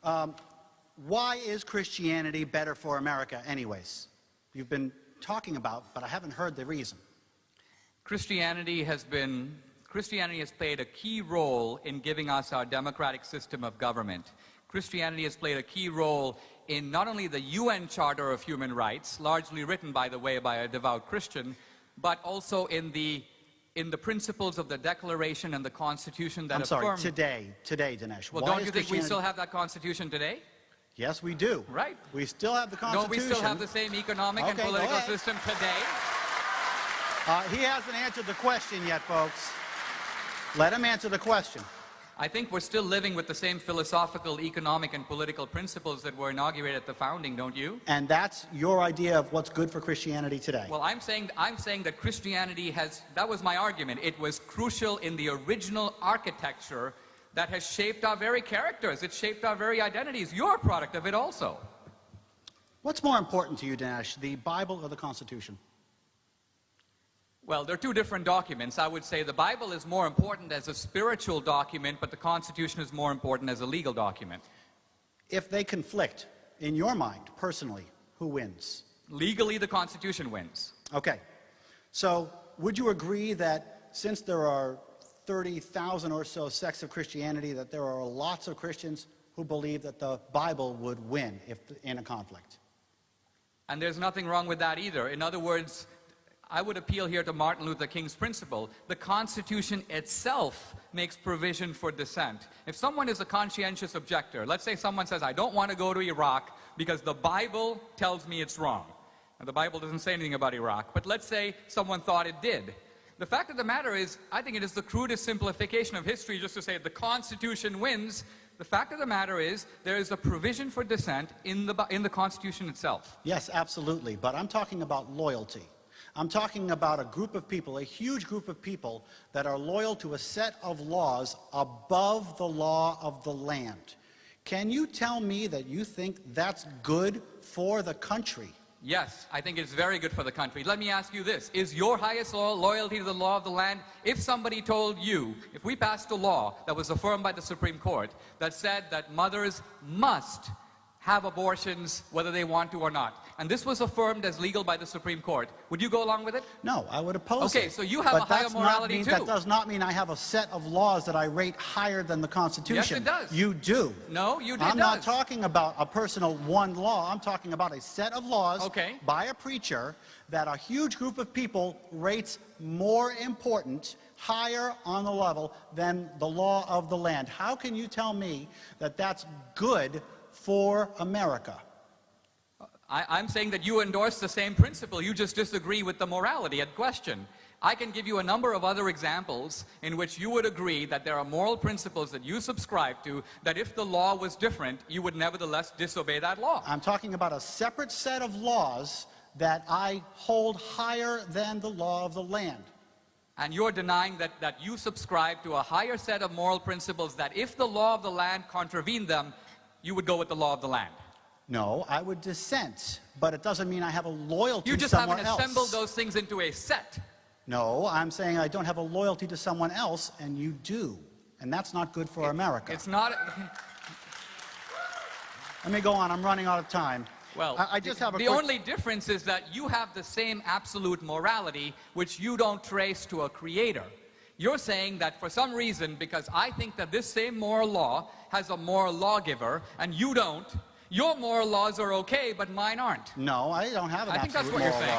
Why is Christianity better for America anyways? You've been talking about, but I haven't heard the reason. Christianity has played a key role in giving us our democratic system of government. Christianity has played a key role in not only the UN Charter of Human Rights, largely written, by the way, by a devout Christian, but also in the principles of the Declaration and the Constitution that affirm... I'm sorry, today, Dinesh. Well, don't you think we still have that Constitution today? Yes, we do. Right. We still have the Constitution. Don't we still have the same economic and political system today? He hasn't answered the question yet, folks. Let him answer the question. I think we're still living with the same philosophical, economic, and political principles that were inaugurated at the founding, don't you? And that's your idea of what's good for Christianity today? Well, I'm saying that Christianity has, that was my argument. It was crucial in the original architecture that has shaped our very characters. It's shaped our very identities. You're a product of it also. What's more important to you, Dinesh, the Bible or the Constitution? Well, they're two different documents. I would say the Bible is more important as a spiritual document, but the Constitution is more important as a legal document. If they conflict, in your mind, personally, who wins? Legally, the Constitution wins. Okay. So, would you agree that since there are 30,000 or so sects of Christianity, that there are lots of Christians who believe that the Bible would win if in a conflict? And there's nothing wrong with that either. In other words, I would appeal here to Martin Luther King's principle. The Constitution itself makes provision for dissent. If someone is a conscientious objector, let's say someone says, I don't want to go to Iraq because the Bible tells me it's wrong. And the Bible doesn't say anything about Iraq, but let's say someone thought it did. The fact of the matter is, I think it is the crudest simplification of history just to say the Constitution wins. The fact of the matter is, there is a provision for dissent in the Constitution itself. Yes, absolutely, but I'm talking about loyalty. I'm talking about a group of people, a huge group of people that are loyal to a set of laws above the law of the land. Can you tell me that you think that's good for the country? Yes, I think it's very good for the country. Let me ask you this. Is your highest loyalty to the law of the land? If somebody told you, if we passed a law that was affirmed by the Supreme Court that said that mothers must have abortions whether they want to or not, and this was affirmed as legal by the Supreme Court, would you go along with it? No, I would oppose it. Okay, so you have a higher morality too. That does not mean I have a set of laws that I rate higher than the Constitution. Yes, it does. You do. No, you did. I'm not talking about a personal one law. I'm talking about a set of laws by a preacher that a huge group of people rates more important, higher on the level than the law of the land. How can you tell me that that's good for America? I'm saying that you endorse the same principle. You just disagree with the morality at question. I can give you a number of other examples in which you would agree that there are moral principles that you subscribe to, that if the law was different, you would nevertheless disobey that law. I'm talking about a separate set of laws that I hold higher than the law of the land. And you're denying that you subscribe to a higher set of moral principles that if the law of the land contravened them, you would go with the law of the land. No, I would dissent, but it doesn't mean I have a loyalty to someone else. You just haven't assembled those things into a set. No, I'm saying I don't have a loyalty to someone else, and you do. And that's not good for America. It's not... Let me go on. I'm running out of time. Well, I just have a the only difference is that you have the same absolute morality, which you don't trace to a creator. You're saying that for some reason, because I think that this same moral law has a moral lawgiver, and you don't, your moral laws are okay, but mine aren't. No, I don't have an absolute moral law. I think that's what you're saying.